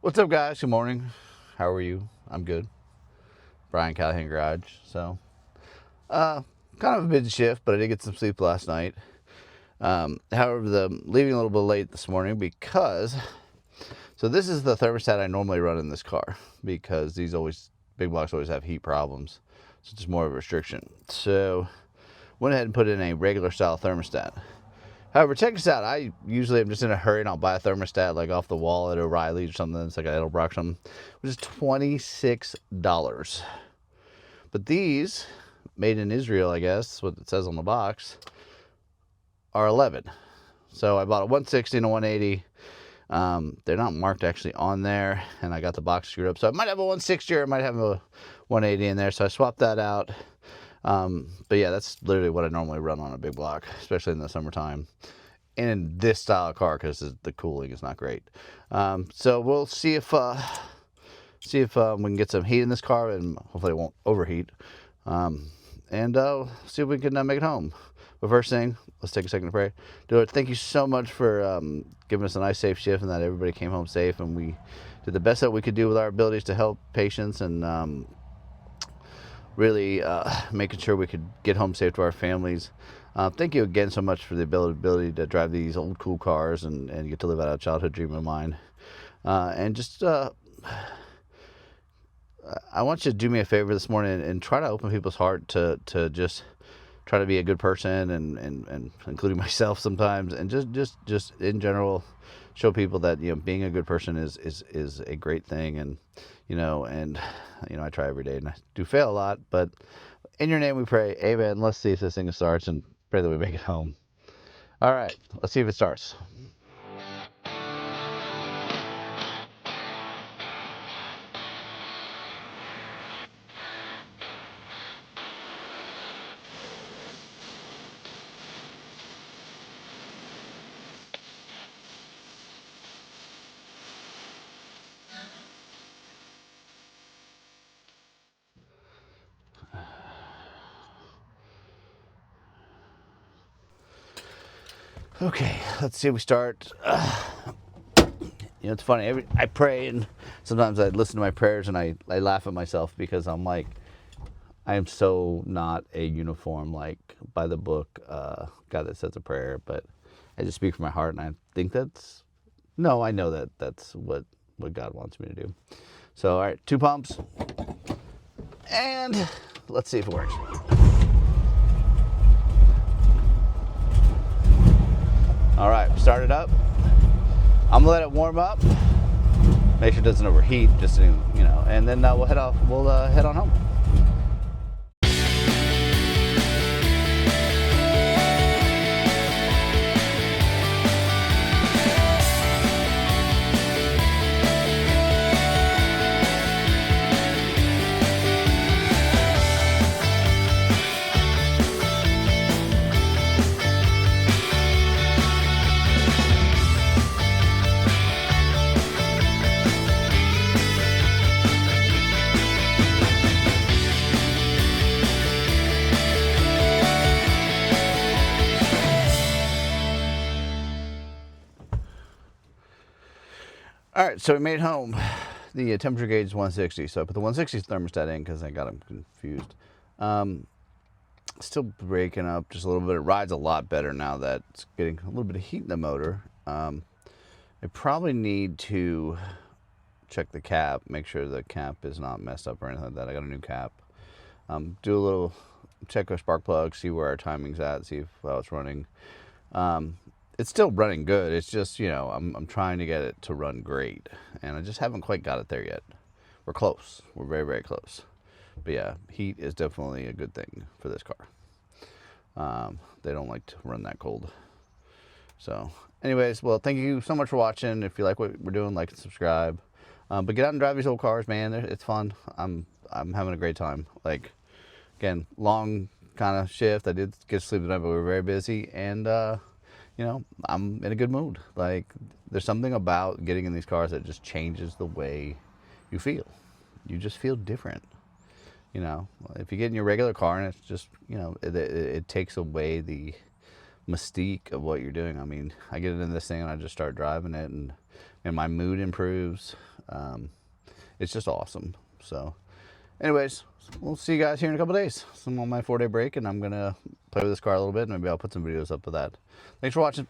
What's up, guys? Good morning. How are you? I'm good. Brian Callahan Garage. So, kind of a busy shift, but I did get some sleep last night. However, leaving a little bit late this morning because, so this is the thermostat I normally run in this car because big blocks always have heat problems. So it's more of a restriction. So, went ahead and put in a regular style thermostat. However, check this out. I usually am just in a hurry and I'll buy a thermostat like off the wall at O'Reilly's or something. It's like an Edelbrock or something, which is $26. But these, made in Israel, I guess, what it says on the box, are 11. So I bought a 160 and a 180. They're not marked actually on there, and I got the box screwed up. So I might have a 160 or I might have a 180 in there. So I swapped that out. But yeah, that's literally what I normally run on a big block, especially in the summertime. And in this style of car, because the cooling is not great. So we'll see if we can get some heat in this car, and hopefully it won't overheat. And see if we can make it home. But first thing, let's take a second to pray. Lord, thank you so much for giving us a nice, safe shift, and that everybody came home safe, and we did the best that we could do with our abilities to help patients and really making sure we could get home safe to our families. Thank you again so much for the ability to drive these old cool cars and get to live out a childhood dream of mine. And just I want you to do me a favor this morning and try to open people's heart to just try to be a good person and including myself sometimes, and just in general show people that being a good person is a great thing. And I try every day and I do fail a lot, but in your name we pray, amen. Let's see if this thing starts and pray that we make it home. All right, let's see if it starts. Okay, let's see if we start. It's funny. I pray, and sometimes I listen to my prayers, and I laugh at myself because I'm like, I am so not a uniform, like, by the book guy that says a prayer, but I just speak from my heart, and I think I know that's what God wants me to do. So, all right, 2 pumps, and let's see if it works. All right, start it up. I'm gonna let it warm up. Make sure it doesn't overheat, and then we'll head off. We'll head on home. All right, so we made it home. The temperature gauge is 160, so I put the 160 thermostat in because I got them confused. Still breaking up just a little bit. It rides a lot better now that it's getting a little bit of heat in the motor. I probably need to check the cap, make sure the cap is not messed up or anything like that. I got a new cap. Do a little check our spark plug, see where our timing's at, see how it's running. It's still running good. It's just, I'm trying to get it to run great, and I just haven't quite got it there yet. We're close. We're very, very close. But yeah, heat is definitely a good thing for this car. They don't like to run that cold. So anyways, well, thank you so much for watching. If you like what we're doing, like and subscribe. But get out and drive these old cars, man. It's fun. I'm having a great time. Like, again, long kind of shift. I did get to sleep tonight, but we were very busy, and I'm in a good mood. Like, there's something about getting in these cars that just changes the way you feel. You just feel different. If you get in your regular car and it's just, it takes away the mystique of what you're doing. I mean, I get into this thing and I just start driving it, and my mood improves. It's just awesome. So anyways, we'll see you guys here in a couple days. So I'm on my 4-day break, and I'm gonna play with this car a little bit, and maybe I'll put some videos up of that. Thanks for watching.